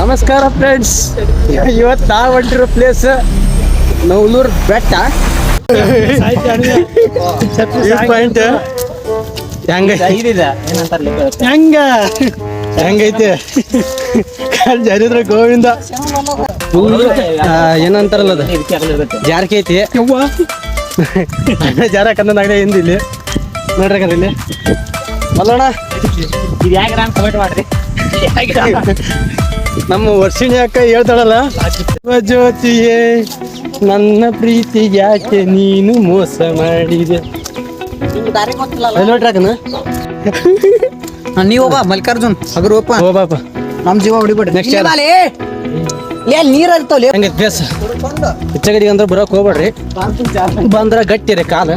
ನಮಸ್ಕಾರ ಫ್ರೆಂಡ್ಸ್, ಇವತ್ತು ನಾವು ಹೊಂಟಿರೋ ಪ್ಲೇಸ್ ನವಲೂರು ಬೆಟ್ಟ. ಪಾಯಿಂಟ್ ಹೆಂಗೈತೆ ಜರಿದ್ರ ಗೋವಿಂದ ಏನಂತಾರಲ್ಲ ಅದು ಜಾರಕೆ ಐತಿ ಜಾರಕಂದ ನಾಗಡೆ ಹಿಂದಿಲ್ಲಿ ನೋಡ್ರಿ ಇಲ್ಲಿ ಅಲ್ಲೋಣ. ನಮ್ಮ ವರ್ಷಿಣಿ ಅಕ್ಕ ಹೇಳ್ತಾಳಲ್ಲ, ಜ್ಯೋತಿಯೇ ನನ್ನ ಪ್ರೀತಿ ಯಾಕೆ ನೀನು ಮೋಸ ಮಾಡಿದೆ. ನೋಡ್ರಾಕನ ನೀವೊಬ್ಬ ಮಲ್ಲಿಕಾರ್ಜುನ್ ಹಗರೂಪ ಬಾಪ ನಮ್ ಜೀವ ಹೊಡಿಬೇಡ್ರಿ. ನೆಕ್ಸ್ಟ್ ನೀರ್ ಇರ್ತಾವಲ್ಲಿ ಹಂಗೆ ಪ್ಲೇಸ್ ಹೆಚ್ಚಗಡಿಗೆ ಅಂದ್ರೆ ಬರೋಕ್ ಹೋಗ್ಬೇಡ್ರಿ, ಬಂದ್ರ ಗಟ್ಟಿರಿ ಕಾಲ.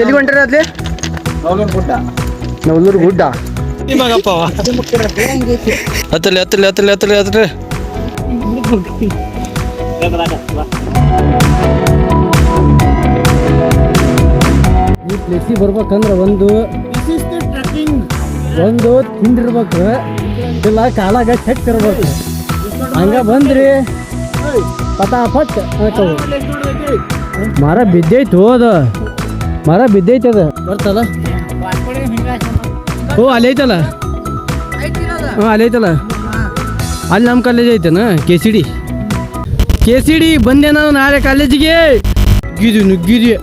ಎಲ್ಲಿ ಹೊಂಟ್ರಿ ಅದ್ಲಿ? ನವಲೂರು ಗುಡ್ಡ ಹತ್ತಲಿ ಹತ್ತಲಿ ಹತ್ತಲಿ ಹತ್ತಲಿ ಹತ್ತಲಿ. ಈ ಪ್ಲೇಸಿಗೆ ಬರ್ಬೇಕಂದ್ರೆ ಒಂದು ತಿಂದಿರ್ಬೇಕು, ಇಲ್ಲ ಕಾಲಾಗ ಚೆಕ್ ಇರ್ಬೇಕು. ಹಂಗ ಬಂದ್ರಿ ಪಟಾಪಟ್ ಮರ ಬಿದ್ದೈತು, ಅದು ಮರ ಬಿದ್ದೈತೆ, ಅದು ಬರ್ತಲ್ಲ. ಓ ಅಲ್ಲಿ ಐತಲ್ಲ, ಹಾಂ ಅಲ್ಲಿ ಐತಲ್ಲ, ಅಲ್ಲಿ ನಮ್ಮ ಕಾಲೇಜ್ ಐತನ ಕೆ ಸಿ ಡಿ ಬಂದೆ ನಾನು ನಾಳೆ ಕಾಲೇಜಿಗೆ. ನುಗ್ಗಿದ್ವಿ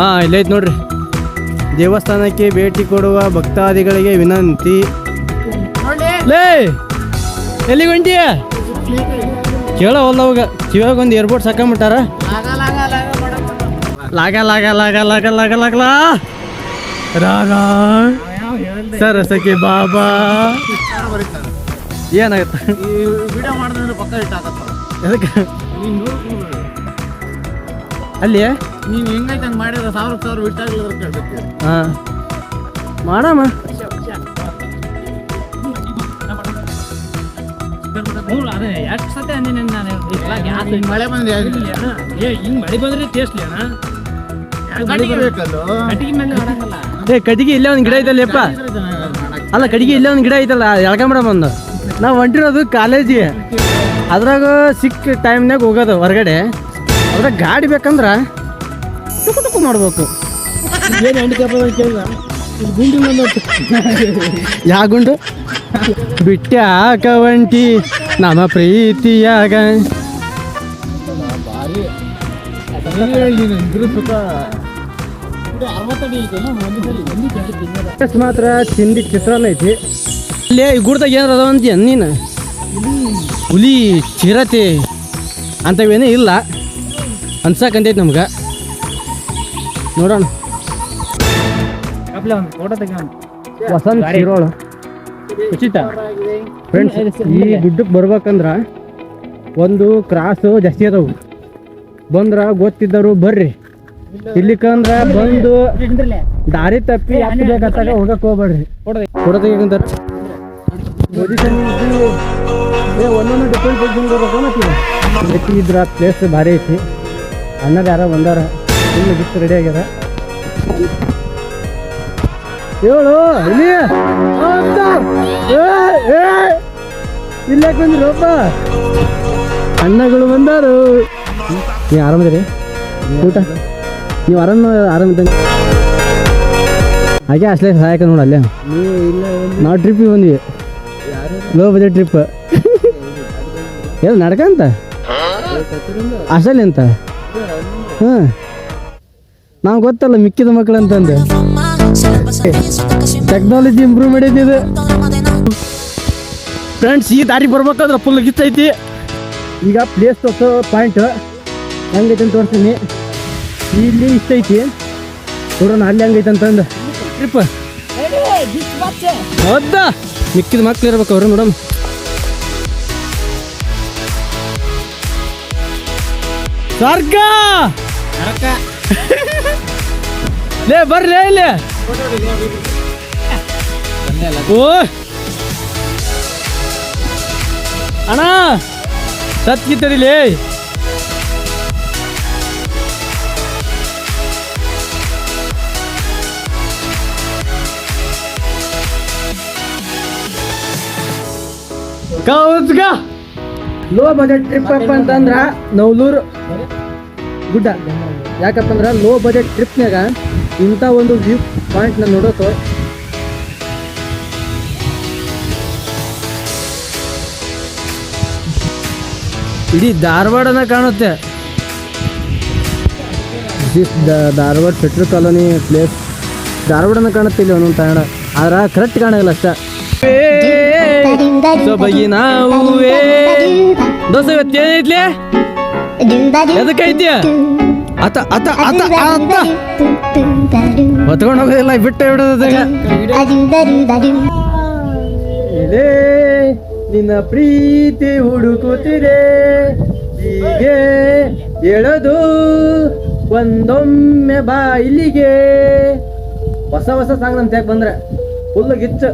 ಹಾಂ ಇಲ್ಲೈತೆ ನೋಡ್ರಿ. ದೇವಸ್ಥಾನಕ್ಕೆ ಭೇಟಿ ಕೊಡುವ ಭಕ್ತಾದಿಗಳಿಗೆ ವಿನಂತಿ. ಲೇ ಎಲ್ಲಿಗೆ ಹೊಂಟಿಯ ಕೇಳವಲ್ಲ ಅವಾಗ ಕಿವಾಗ ಒಂದು ಏರ್ಪೋರ್ಟ್ ಸಾಕೊಂಬಿಟ್ಟಾರ. ಲಾಗ ರಾಗ ಸರಸಕ್ಕೆ ಬಾಬಾ ಏನಾಗತ್ತ ಅಲ್ಲಿ ನೀನ್ ಹೆಂಗೈತೆ ಹಂಗೆ ಮಾಡಿದ್ರೆ ಸಾವಿರ ಬಿಟ್ಟಾಗ್ಲಿದ್ರೆ ಹಾಂ ಮಾಡಮ್ಮ. ಮಳೆ ಬಂದ್ರೆ ಮಳೆ ಬಂದ್ರೆ ಟೇಸ್ಟ್ಲಿ ಅಣ್ಣ. ಕಟ್ಟಿಗೆ ಇಲ್ಲೇ ಒಂದು ಗಿಡ ಐತಲ್ಲಪ್ಪ, ಅಲ್ಲ ಕಟ್ಟಿಗೆ ಇಲ್ಲೇ ಒಂದು ಗಿಡ ಐತಲ್ಲ, ಎಳ್ಕೊಂಬಿಡ ಬಂದು ನಾವು ಹೊಂಟಿರೋದು ಕಾಲೇಜಿಗೆ. ಅದ್ರಾಗ ಸಿಕ್ಕ ಟೈಮ್ನಾಗ ಹೋಗೋದು ಹೊರಗಡೆ. ಅದ್ರಾಗ ಗಾಡಿ ಬೇಕಂದ್ರೆ ಟುಕು ಮಾಡ್ಬೇಕು. ಯಾ ಗುಂಡು ಬಿಟ್ಟಾಕ ಒಂಟಿ ನಮ್ಮ ಪ್ರೀತಿಯಾಗ ಮಾತ್ರ ತಿಂಡಿ ಚಿತ್ರಾನ್ನ ಐತಿ. ಅಲ್ಲಿ ಗುಡ್ದಾಗ ಏನಾರ ಅದಾವ ಅಂತೀಯ ನೀನು? ಹುಲಿ ಚಿರತೆ ಅಂಥವೇನೇ ಇಲ್ಲ ಅನ್ಸಕಂತೈತಿ ನಮ್ಗೆ. ನೋಡೋಣ. ವಸಂತ ಶಿರೋಳ ಫ್ರೆಂಡ್ಸ್, ಈ ಗುಡ್ಡಕ್ಕೆ ಬರ್ಬೇಕಂದ್ರೆ ಒಂದು ಕ್ರಾಸು ಜಾಸ್ತಿ ಅದಾವು. ಬಂದ್ರೆ ಗೊತ್ತಿದ್ದರು ಬರ್ರಿ, ಇಲ್ಲಿಕಂದ್ರೆ ಬಂದು ದಾರಿ ತಪ್ಪಿ ಹತ್ತಬೇಕಾಗ ಹೋಗಕ್ಕೆ ಹೋಗ್ಬೇಡ್ರಿ. ಕೊಡೋದಕ್ಕಂತಾರೆ ಒಂದೊಂದು ಡಿಪೆಂಡ್ ಇದ್ರ ಪ್ಲೇಸ್ ಭಾರಿ ಐತಿ. ಅನ್ನದ ಯಾರ ಬಂದಾರ ಇಲ್ಲಿ ಬಿಟ್ಟು ರೆಡಿ ಆಗ್ಯಾರ. ಹೇಳು ಇಲ್ಲಿ ಇಲ್ಲೇ ಬಂದ್ರಪ್ಪ, ಅಣ್ಣಗಳು ಬಂದಾರು. ನೀವು ಆರಾಮದಿರಿ? ಊಟ ನೀವು ಆರಾಮಿದ್ದಂಗೆ ಹಾಗೆ ಅಷ್ಟೇ ಸಹಾಯಕ ನೋಡ. ಅಲ್ಲೇ ನಾವು ಟ್ರಿಪ್ಪಿಗೆ ಬಂದ್ವಿ, ಲೋ ಬಜೆಟ್ ಟ್ರಿಪ್. ಎಲ್ಲ ನಡ್ಕಂತ ಅಷ್ಟಲ್ಲಿ ಅಂತ. ಹಾಂ ನಾವು ಗೊತ್ತಲ್ಲ ಮಿಕ್ಕಿದ ಮಕ್ಕಳು ಅಂತಂದು. ಟೆಕ್ನಾಲಜಿ ಇಂಪ್ರೂವ್ ಮಾಡೈತಿದೆ ಫ್ರೆಂಡ್ಸ್. ಈ ದಾರಿ ಬರ್ಬೇಕಾದ್ರೆ ಫುಲ್ ಗಿಚ್ಚೈತಿ. ಈಗ ಪ್ಲೇಸ್ ತೋರಿಸೋ ಪಾಯಿಂಟ್ ಹೆಂಗೈತೆ ಅಂತ ತೋರಿಸ್ತೀನಿ. ಇಲ್ಲಿ ಇಷ್ಟ ಐತಿ ನೋಡೋಣ ಅಲ್ಲಿ ಹೆಂಗೈತೆ ಅಂತಂದು. ಟ್ರಿಪ್ ಹೌದಾ, ಮಿಕ್ಕಿದ ಮಕ್ಳು ಇರ್ಬೇಕು ಅವರು. ನೋಡೋಣ ಸ್ವರ್ಗ ಲೇ ಬರ್ಲಿ ಇಲ್ಲಿ. ಓ ಅಣ್ಣ ಸತ್ಕಿತ್ತದಿಲ್ಲಿ ಕೌಸ್ಗ ಲೋ ಬಜೆಟ್ ಟ್ರಿಪ್ ಅಪ್ ಅಂತಂದ್ರ ನವಲೂರು ಗುಡ್ಡ. ಯಾಕಪ್ಪ ಅಂದ್ರ ಲೋ ಬಜೆಟ್ ಟ್ರಿಪ್ನಾಗ ಇಂಥ ಒಂದು ವ್ಯೂ ಪಾಯಿಂಟ್ನ ನೋಡೋಕೆ ಇಡೀ ಧಾರವಾಡನ ಕಾಣುತ್ತೆ. ಧಾರವಾಡ ಪೆಟ್ರೋಲ್ ಕಾಲೋನಿ ಪ್ಲೇಸ್ ಧಾರವಾಡನ ಕಾಣುತ್ತೆ ಇಲ್ಲಿ ಒಂದೊಂದು ತಾಣ. ಆದ್ರೆ ಕರೆಕ್ಟ್ ಕಾಣಲ್ಲ ಅಷ್ಟ. ಸೊಬಗಿನ ಹೂವೇ ದೋಸೆ ಇವತ್ತೇನೈತ್ಲಿ ಎದಕ್ಕೈತಿ ಅತ ಅತ ಅತ ಅತ ಹೊತ್ಕೊಂಡು ಹೋಗೋದಿಲ್ಲ ಬಿಟ್ಟು ಬಿಡೋದಾಗ ಇದೇ ನಿನ್ನ ಪ್ರೀತಿ ಹುಡುಕುತ್ತಿದೆ ಹೀಗೆ ಹೇಳೋದು ಒಂದೊಮ್ಮೆ ಬಾ ಇಲ್ಲಿಗೆ. ಹೊಸ ಹೊಸ ಸಾಂಗ್ ನಮ್ ಯಾಕೆ ಬಂದ್ರೆ ಫುಲ್ ಗಿಚ್ಚ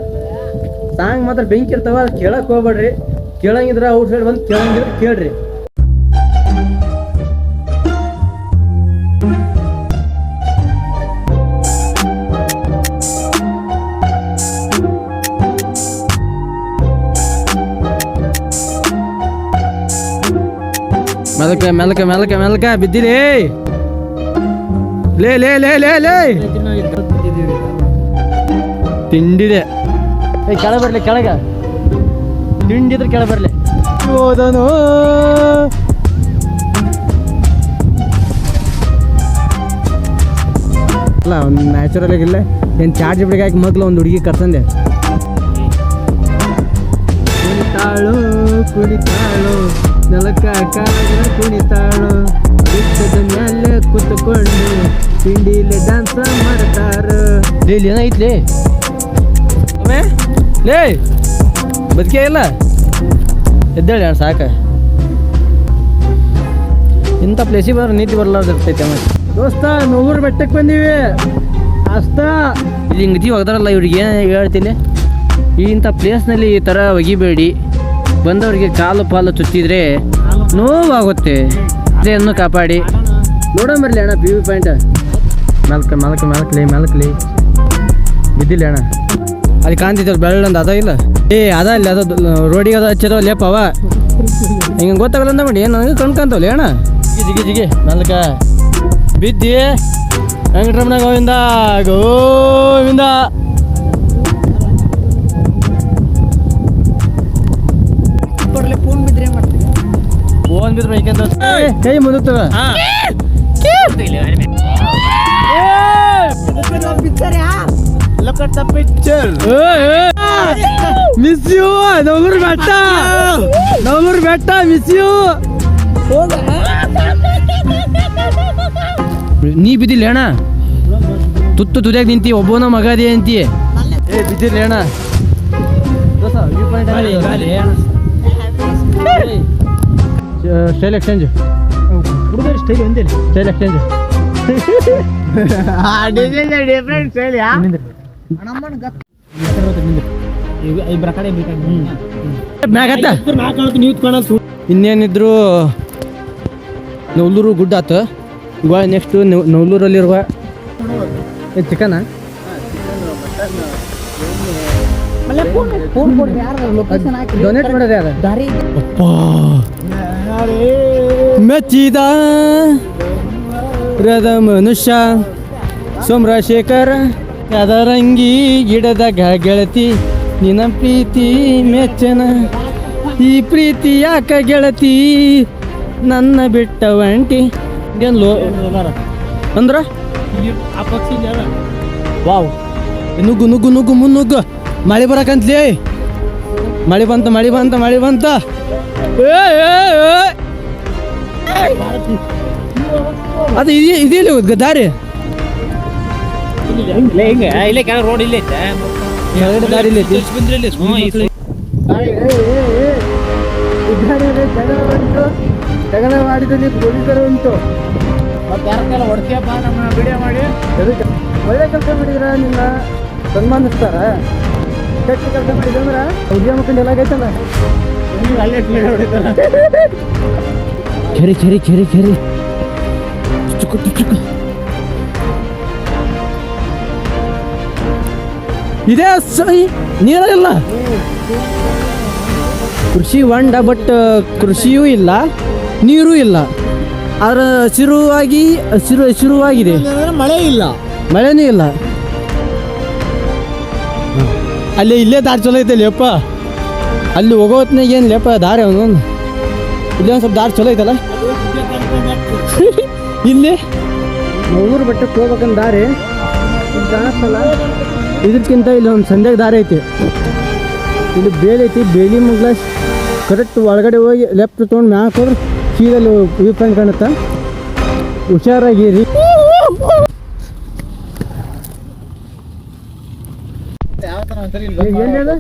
ಸಾಂಗ್ ಮಾತ್ರ ಬೆಂಕಿ ಇರ್ತಾವ. ಅದು ಕೇಳಕ್ ಹೋಗ್ಬೇಡ್ರಿ. ಕೇಳಂಗಿದ್ರ ಔಟ್ ಸೈಡ್ ಬಂದು ಕೇಳಂಗಿದ್ರೆ ಕೇಳ್ರಿ. ಮೆಲಕ ಮೆಲಕ ಮೆಲಕ ಮೆಲಕ ಬಿದ್ದಿರಿ ಲೇ ಲೇ ಲೇ ಲೇ ಲೇ ತಿಂಡಿದೆ. ಕೆಳ ಬರ್ಲಿ ಕೆಳಗ ತಿಂಡಿದ್ರೆ ಕೆಳ ಬರ್ಲಿ. ಹೋದನು ಅಲ್ಲ ಒಂದು ನ್ಯಾಚುರಲ್ ಆಗಿಲ್ಲ. ಏನು ಚಾರ್ಜ್ ಬಿಡಿಗೆ ಹಾಕಿ ಮಗ್ಲು ಒಂದು ಹುಡುಗಿ ಕರ್ಸಂದೆ. ಕುಣಿತಾಳು ಕುಣಿತಾಳು ನೆಲಕ ಕಾಲ ಕುಣಿತಾಳು ಬೆಟ್ಟದ ಮೇಲೆ ಕೂತ್ಕೊಂಡು ತಿಂಡಿಲೆ ಡ್ಯಾನ್ಸ್ ಮಾಡ್ತಾರ. ಇಲ್ಲಿ ಏನೈತ್ಲಿ ಲೇ ಬದುಕೇ ಇಲ್ಲ ಎದ್ದೇಳಿ ಅಣ್ಣ ಸಾಕ. ಇಂಥ ಪ್ಲೇಸಿಗೆ ಬರೋ ನೀತಿ ಬರಲಾರ್ದು ಇರ್ತೈತೆ ಅಮ್ಮ. ದೋಸ್ತ ನೂರು ಬೆಟ್ಟಕ್ಕೆ ಬಂದೀವಿ ಅಷ್ಟ. ಇಲ್ಲಿ ಹಿಂಗತಿ ಹೋಗ್ದಾರಲ್ಲ ಇವ್ರಿಗೆ ಏನು ಹೇಳ್ತೀನಿ, ಇಂಥ ಪ್ಲೇಸ್ನಲ್ಲಿ ಈ ಥರ ಒಗಿಬೇಡಿ. ಬಂದವರಿಗೆ ಕಾಲು ಪಾಲು ಚುಚ್ಚಿದ್ರೆ ನೋವಾಗುತ್ತೆ. ಅದೇನು ಕಾಪಾಡಿ ನೋಡೋ ಬರಲಿ ಅಣ್ಣ. ವ್ಯೂ ಪಾಯಿಂಟ್ ಮೆಲ್ಕ ಮೆಲಕ ಮೆಲಕ್ಲಿ ಮೆಲಕ್ಲಿ ಬಿದ್ದಿಲ್ಲ ಅಣ್ಣ. ಅಲ್ಲಿ ಕಾಣ್ತಿದ್ದಲ್ಲ ಬೆಳ್ಳೊಂದು ಅದ ಇಲ್ಲ ಅದ ಇಲ್ಲ ಅದು ರೋಡಿಗೆ ಅದ ಹಚ್ಚದವ ಲೇಪ ಅವ ಹಿಂಗೆ ಗೊತ್ತಾಗಲ್ಲ ಅಂದ ಮಾಡಿ ನನಗೆ ಕಣ್ಕಂತವಲ್ಲ ಅಣ್ಣ. ಜಿಗಿ ಜಿಗಿ ಮೆಲ್ಕ ಬಿದ್ದಿ ವೆಂಕಟರಮಣ ಗೋವಿಂದ ಗೋವಿಂದ. ಫೋನ್ ಬಿದ್ರೆ ಕೈ ಮುದುತ್ತವ. ಮಿಸ್ ಯು ನವಲೂರು ಬೆಟ್ಟ ನವಲೂರು ಬೆಟ್ಟ ಮಿಸ್ ಯು. ನೀ ಬಿದ್ದಿಲ್ಲ ಅಣ್ಣ. ತುತ್ತು ತುದಿಯಾಗ ನಿಂತಿ ಒಬ್ಬನ ಮಗದೇ ಅಂತಿ. ಏ ಬಿದ್ದಿಲ್ಲ ಅಣ್ಣ. ಸ್ಟೈಲ್ ಎಕ್ಸ್ಚೇಂಜ್ ಹುಡುಗರು ಸ್ಟೈಲ್ ಒಂದೇ ಸ್ಟೈಲ್ ಎಕ್ಸ್ಚೇಂಜ್ ಇನ್ನೇನಿದ್ರು ನವಲೂರು ಗುಡ್ಡ ಆತು. ಇವಾಗ ನೆಕ್ಸ್ಟು ನವಲೂರಲ್ಲಿರುವ ಚಿಕನ ಡೊನೇಟ್ ಮಾಡೋದು ಯಾರು ಮೆಚ್ಚಿದ ರದ ಮನುಷ್ಯ ಸೋಮರಾಜಶೇಖರ ಅದರಂಗಿ ಗಿಡದಾಗ ಗೆಳತಿ ನಿನ್ನ ಪ್ರೀತಿ ಮೆಚ್ಚನ ಈ ಪ್ರೀತಿ ಯಾಕ ಗೆಳತಿ ನನ್ನ ಬಿಟ್ಟ ಒಂಟಿ ಏನು ಲೋ ಅಂದ್ರ ವಾವ್ ನುಗ್ಗು ನುಗ್ಗು ನುಗ್ಗು ಮುನ್ನುಗ್ಗು. ಮಳೆ ಬರಕಂತ್ಲಿ ಮಳೆ ಬಂತ ಮಳೆ ಬಂತ ಮಳೆ ಬಂತ. ಅದು ಇದಿಲ್ಲ ದಾರಿ ರೋಡ್ ಇಲ್ಲ ದಾರಿ ಇಲ್ಲ. ಜಗಳ ಮಾಡಿದಲ್ಲಿ ಪೊಲೀಸರು ಉಂಟು. ಹೊಡ್ತೀಯಪ್ಪ ನಮ್ಮ ವಿಡಿಯೋ ಮಾಡಿ ಒಳ್ಳೆ ಕೆಲಸ ಮಾಡಿದ್ರ ನಿನ್ನ ಸನ್ಮಾನಿಸ್ತಾರ. ಕೆಟ್ಟ ಕೆಲಸ ಮಾಡಿದ್ರೆ ಉದ್ಯಮ ಮಕ್ಕಳು ಎಲ್ಲ ಆಗೈತಲ್ಲ ಅಲ್ಲೇ ಟ್ಲೇಡ್ ಹೊಡಿತಾರ. ಕೆರಿ ಕೆರಿ ಕೆರಿ ಕೆರಿ ಚುಕ್ಕು ಚುಕ್ಕು ಇದೇ ಸೈ ನೀರಿಲ್ಲ. ಕೃಷಿ ಹೊಂಡ ಬಟ್ ಕೃಷಿಯೂ ಇಲ್ಲ ನೀರೂ ಇಲ್ಲ. ಅದರ ಹಸಿರುವಾಗಿದೆ. ಅಂದ್ರೆ ಮಳೆ ಇಲ್ಲ, ಮಳೆನೂ ಇಲ್ಲ. ಅಲ್ಲಿ ಇಲ್ಲೇ ದಾರಿ ಚಲೋ ಐತೆ ಲೇಪ. ಅಲ್ಲಿ ಹೋಗೋ ಹೊತ್ನಾಗ ಏನು ಲೇಪ ದಾರಿ ಅವನು ಇಲ್ಲೇ ಒಂದು ಸ್ವಲ್ಪ ದಾರಿ ಚಲೋ ಐತಲ್ಲ. ಇಲ್ಲಿ ಊರು ಬೆಟ್ಟಕ್ಕೆ ಹೋಗ್ಬೇಕಂತ ದಾರಿ ಕಾಣಿಸ್ತಲ್ಲ. ಇದಕ್ಕಿಂತ ಇಲ್ಲಿ ಒಂದು ಸಂಧ್ಯಾಗ ದಾರಿ ಐತಿ. ಇಲ್ಲಿ ಬೇಲಿ ಐತಿ. ಬೇಲಿ ಮುಗ್ಲ ಕರೆಕ್ಟ್ ಒಳಗಡೆ ಹೋಗಿ ಲೆಫ್ಟ್ ತೊಗೊಂಡು ಮ್ಯಾಕ್ ಹೋದ್ರೆ ಸೀದಲ್ಲಿ ವ್ಯೂ ಪಾಯಿಂಟ್ ಕಾಣುತ್ತಾ. ಹುಷಾರಾಗಿರಿ. ಯಾವ ತರ ಒಂದ್ಸರಿ ಇಲ್ಲಿ ಏನ್ ಹೇಳು?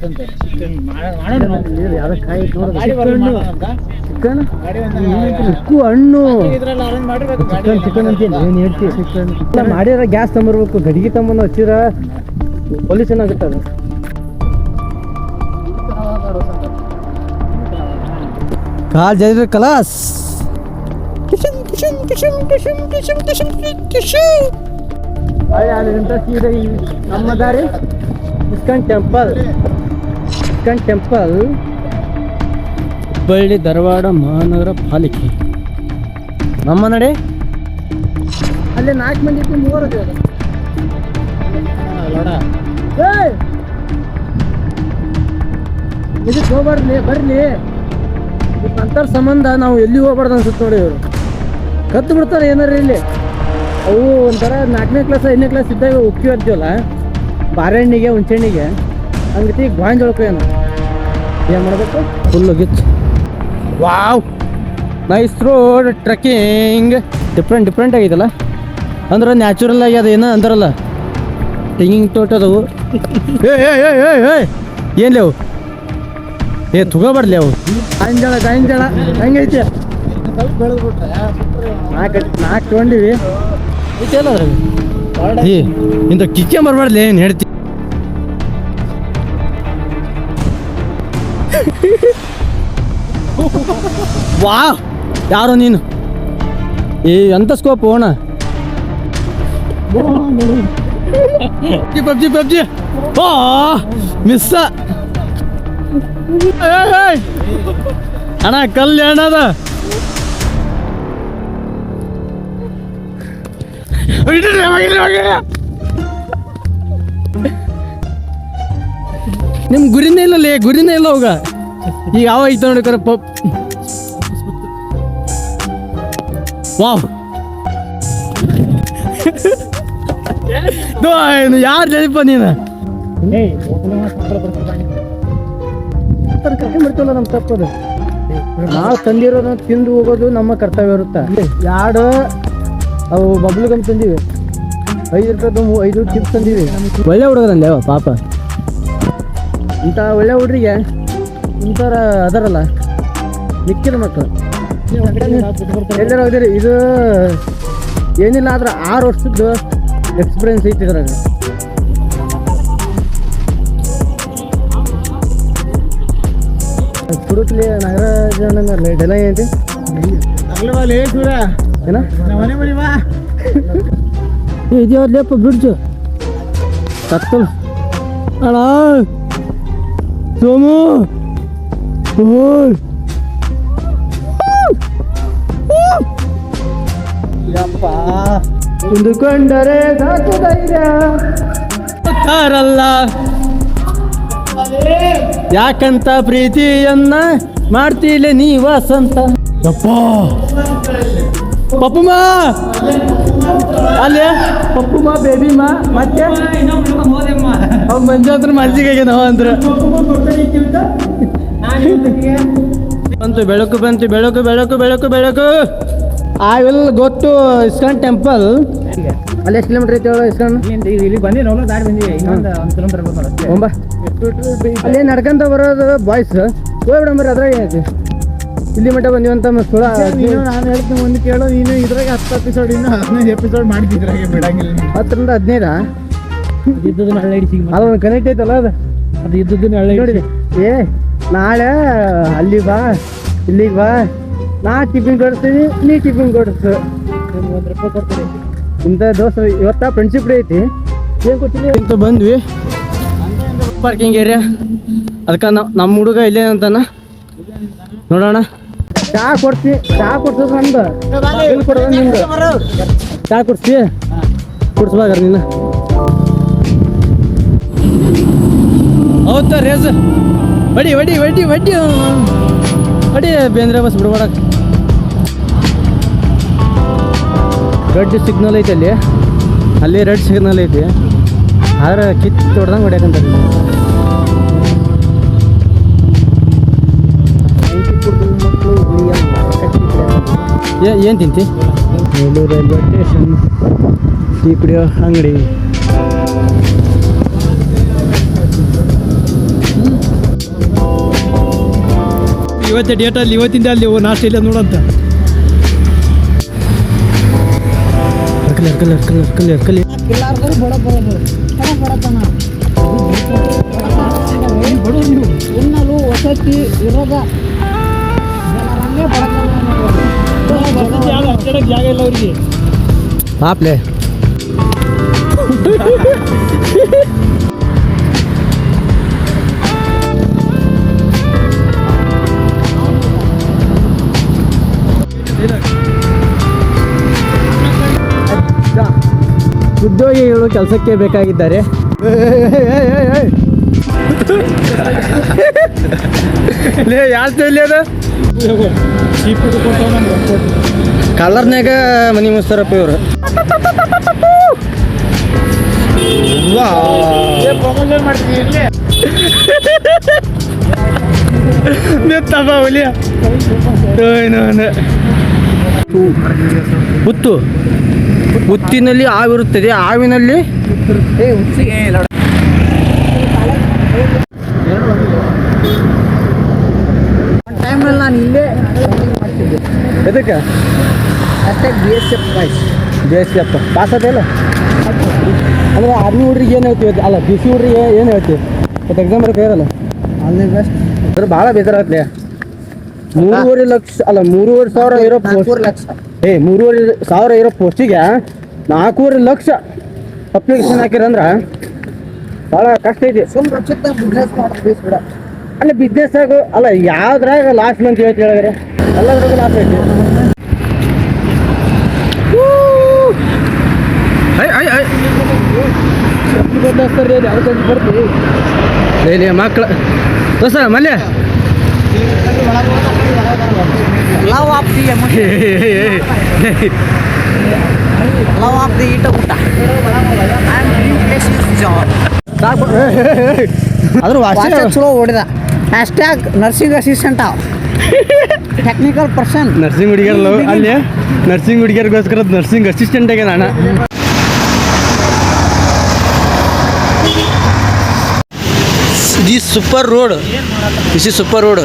ಚಿಕನ್ ಉಕ್ಕು ಹಣ್ಣು ಚಿಕನ್ ಅಂತ ಏನು ಹೇಳ್ತೀವಿ. ಚಿಕನ್ ಮಾಡಿರ ಗ್ಯಾಸ್ ತಂಬರ್ಬೇಕು. ಗಡಿಗೆ ತಂಬಂದು ಹಚ್ಚಿರ ಪೊಲ್ಯೂಷನ್ ಆಗುತ್ತೆ. ಅದು ಕಾಲ್ ಜೈದ್ರ ಕಲಾಸ್. ನಮ್ಮ ದಾರಿ ISKCON temple. ISKCON temple Hubballi Dharwad ಮಹಾನಗರ ಪಾಲಿಕೆ. ನಮ್ಮ ನಡೆ ಅಲ್ಲೇ 4 ಮಂದಿ ಇತ್ತು, 3 ಇದಕ್ಕೆ ಹೋಗ್ಬಾರ್ಲಿ. ಬರ್ಲಿ ಅಂತರ ಸಂಬಂಧ ನಾವು ಎಲ್ಲಿ ಹೋಗ್ಬಾರ್ದು ಅನ್ಸುತ್ತೆ ನೋಡಿ. ಇವರು ಕತ್ತು ಬಿಡ್ತಾರೆ ಏನಾರ ಇಲ್ಲಿ. ಅವು ಒಂಥರ 4ನೇ ಕ್ಲಾಸ್ 5ನೇ ಕ್ಲಾಸ್ ಇದ್ದಾಗ ಉಕ್ಕಿ ಅಂತೀವಲ್ಲ ಬಾರೆಹಣ್ಣಿಗೆ ಹುಂಚೆಹಣ್ಣಿಗೆ ಹಂಗತಿ ಗಾಂಜ್ ಏನು ಮಾಡಬೇಕು. Full ಗಿಚ್. Wow nice road. Trekking different ಆಗೈತಲ್ಲ. ಅಂದ್ರೆ ನ್ಯಾಚುರಲ್ ಆಗಿ ಅದು ಏನೋ ಅಂತಾರಲ್ಲ ತೆಂಗಿನ ತೋಟ ಅದವು. ಏನ್ಲಿ ಅವು ತಗೋಬಾರ್ಲಿ ಅವು. ಗಾಂಜಾಳ ಹಂಗೈತೆ. ಸ್ವಲ್ಪ ಬೆಳೆದ್ಬಿಟ್ರೆ 4 ತೊಗೊಂಡಿವಿ ಐತೆಲ್ಲ ಅದ್ರಾಗ. ಇಂಥ ಕಿಚ್ಚೆ ಬರಬಾರ್ಲಿ ಏನು ಹೇಳ್ತಿ. ವಾ ಯಾರೋ ನೀನು ಎಂತ ಸ್ಕೋಪ್ ಓಣ. ಪಬ್ಜಿ ಓ ಮಿಸ್ ಅಣ್ಣ ಕಲ್ಯಾಣ ಅದ. ನಿಮ್ ಗುರಿನೇ ಇಲ್ಲ ಹೋಗ. ಈಗ ಯಾವ ಐತ ನೋಡಿ ಪಪ್. ವಾವ್ ಯಾರು ಹೇಳಿಪ್ಪ ನೀನು. ಕರ್ಕೊಂಡ್ಬಿಡ್ತಲ್ಲ ನಮ್ಮ ತಪ್ಪದು. ನಾವು ತಂದಿರೋದು ತಿಂದು ಹೋಗೋದು ನಮ್ಮ ಕರ್ತವ್ಯ ಇರುತ್ತೆ. 2 ಅವು ಬಬ್ಲು ಗಮ್ ತಂದೀವಿ. 5 ರೂಪಾಯಿದು 5 ಚಿಪ್ಸ್ ತಂದೀವಿ. ಒಳ್ಳೆ ಹುಡುಗರಲ್ಲ ಪಾಪ. ಇಂಥ ಒಳ್ಳೆ ಹುಡ್ರಿಗೆ ಒಂಥರ ಅದರಲ್ಲ ಮಿಕ್ಕಿದ ಮಕ್ಕಳು ಎಲ್ಲರೂ ಹೋದಿರಿ. ಇದು ಏನಿಲ್ಲ ಆದ್ರೆ 6 ವರ್ಷದ್ದು ಎಕ್ಸ್ಪೀರಿಯನ್ಸ್ ಐತಿ ಇದ್ರಾಗ. ಸುರುತ್ಲಿ ನಾಗರಾಜ ಡೆಲ ಏನೈತಿ ಏನ ಇದ್ಯಾವ್ದಪ್ಪ ಬ್ರಿಡ್ಜ್ ಕತ್ತಲ್ ಅಣ್ಣ ಸೋಮು. ಕುಂದುಕೊಂಡರೆ ಸಾಕು ಧೈರ್ಯ ತಾರಲ್ಲ. ಯಾಕಂತ ಪ್ರೀತಿಯನ್ನ ಮಾಡ್ತೀಲೆ ನೀ ವಸಂತ. ಪಪ್ಪುಮ್ಮ ಅಲ್ಲೇ ಪಪ್ಪುಮ್ಮ ಬೇಬಿಮ್ಮ ಮತ್ತೆ ಅವ್ ಮಂಜಾತ್ರ ಮನ್ಸಿಗೆ ನಾವ ಅಂದ್ರ ಬೆಳಕು. I will go to ISKCON temple. ಅಲ್ಲಿ ಎಷ್ಟು ಕಿಲೋಮೀಟರ್ ಐತಿ ಇಸ್ಕಾನ್? ಇಲ್ಲಿ ಬಂದಿ ದಾರಿ ಬಂದಿವಿ. ಇನ್ನೊಂದು 1 ಕಿಲೋಮೀಟರ್ ಬರ್ತಾರೆ. ಅಲ್ಲೇ ನಡ್ಕೊಂತ ಬರೋದು ಬಾಯ್ಸ್ ಹೋಗ್ಬಿಡಂಬರಿ. ಅದ್ರಾಗ ಏನೈತಿ ಇಲ್ಲಿ ಮಟ್ಟ ಬಂದಿವಂತ ಸ್ಥಳ. ನಾನು ಹೇಳ್ತೀನಿ ಒಂದು ಕೇಳೋ. ನೀನು ಇದ್ರಾಗ 10 ಎಪಿಸೋಡ್ ಇನ್ನು 15 ಎಪಿಸೋಡ್ ಮಾಡಿದ್ರಾಗೆ ಬಿಡಂಗಿಲ್ಲ. 10 ರಿಂದ 15 ಇದ್ದದನ್ನ ಹಳ್ಳಿ ಅಲ್ಲ ಕನೆಕ್ಟ್ ಐತಲ್ಲ ಅದು ಇದ್ದದನ್ನ ಹಳ್ಳಿ ನೋಡಿದೆ. ನಾಳೆ ಅಲ್ಲಿ ಬಾ ಇಲ್ಲಿಗೆ ಬಾ ನಾ ಟಿಫಿನ್ ಕೊಡ್ತೀನಿ ನೀ ಟಿಫಿನ್ ಕೊಡಿಸು. ₹1 ಕೊಡ್ತೀರಿ. ಇಂಥ ದೋಸ್ತ ಇವತ್ತ ಫ್ರೆಂಡ್ಶಿಪ್ ಡೇ ಐತಿ. ಏನು ಕೊಡ್ತೀವಿ ಅಂತ ಬಂದ್ವಿ ಪಾರ್ಕಿಂಗ್ ಏರಿಯಾ. ಅದಕ್ಕೆ ನಮ್ಮ ಹುಡುಗ ಇಲ್ಲೇ ಅಂತಾನ ನೋಡೋಣ. ಚಾ ಕೊಡ್ಸೋದು ನಮ್ದು ಬಿಲ್ ಕೊಡೋದು ನಿಮ್ದು. ಚಾ ಕೊಡ್ಸಿ ಕುಡ್ಸ್ಬಾರ ನೀನು. ಹೌದಾ ರೇಸ್ ಬಡಿ ಬೇಂದ್ರೆ ಬಸ್ ಬಿಡ್ಬೇಡ. ರೆಡ್ ಸಿಗ್ನಲ್ ಐತೆ ಅಲ್ಲಿ ರೆಡ್ ಸಿಗ್ನಲ್ ಐತಿ. ಆದ್ರೆ ಕಿತ್ತು ಹೊಡ್ದಂಗೆ ಹೊಡ್ಯಾಕಂತಾರೆ. ಏನು ತಿಂತಿ? ಬೇಲೂರು ರೈಲ್ವೆ ಸ್ಟೇಷನ್ ಟೀ ಕುಡಿಯೋ ಅಂಗಡಿ. ಇವತ್ತೇ ಡೇಟಲ್ಲಿ ಇವತ್ತಿಂದ ಅಲ್ಲಿ ನಾಷ್ಟ ಇಲ್ಲ ನೋಡಂತ. ಕಲಿ ಇನ್ನೂ ವಸತಿ ಇರೋದ ಜಾಗ ಇಲ್ಲ ಅವ್ರಿಗೆ. ಪಾಪ್ಲೆ ಉದ್ಯೋಗಿಗಳು ಕೆಲಸಕ್ಕೆ ಬೇಕಾಗಿದ್ದಾರೆ. ಯಾರು ಕಲರ್ನಾಗ ಮನಿ ಮುಸ್ತಾರಪ್ಪ ಇವರು. ಹುತ್ತಿನಲ್ಲಿ ಹಾವಿರುತ್ತದೆ, ಹಾವಿನಲ್ಲಿ ಟೈಮಲ್ಲಿ ನಾನು ಇಲ್ಲೇ ಮಾಡ್ತಿದ್ದೆ. ಎದಕ್ಕೆ ಅಷ್ಟೇ BSF ಪಾಸ್ ಅದೇಲ್ಲ. ಅಂದ್ರೆ ಆರ್ಮಿ ಹುಡ್ರಿಗೆ ಏನು ಹೇಳ್ತೀವಿ ಅಲ್ಲ BC ಹುಡ್ರಿಗೆ ಏನು ಹೇಳ್ತೀವಿ ಮತ್ತು ಎಕ್ಸಾಮ್ ಬರೋಕೆ ಇರಲ್ಲ. ಆನ್ಲೈನ್ ಬೆಸ್ಟ್ ಅದ್ರ ಭಾಳ ಬೇಜಾರಾಗತ್ತೆ. 3.5 ಲಕ್ಷ ಅಲ್ಲ 3,500 ಇರೋ ಪೋಸ್ಟ್. 3,500 ಇರೋ ಪೋಸ್ಟಿಗೆ 4.5 ಲಕ್ಷ ಅಪ್ಲಿಕೇಶನ್ ಹಾಕಿರಂದ್ರೆ ಭಾಳ ಕಷ್ಟ ಐತಿ. ಬಿಸ್ನೆಸ್ ಮಾಡೋದು ಬಿಡ. ಅಲ್ಲ ಬಿಸ್ನೆಸ್ ಆಗು ಅಲ್ಲ ಯಾವ್ದ್ರಾಗ ಲಾಸ್ಟ್ ಮಂತ್ ಹೇಳ್ತಿ ಹೇಳಿದ್ರೆ ಎಲ್ಲದ್ರಾಗ ಲಾಸ್ಟ್ ಐತಿ. ಬರ್ತೀವಿ ಮಕ್ಕಳು ದೋಸ್ತ ಮಲ್ಯ love of the love of the ಈಟ ಊಟ. ಅದ್ರ ವಾಚ್ ಚಲೋ ಹೊಡಿದ. Hashtag nursing assistant technical person. Nursing ಹುಡುಗಿಯರ್ಲು ಅಲ್ಲಿ ನರ್ಸಿಂಗ್ ಹುಡುಗಿಯರ್ಗೋಸ್ಕರ ನರ್ಸಿಂಗ್ ಅಸಿಸ್ಟೆಂಟ್ ಆಗಿ ನಾನು. This super road.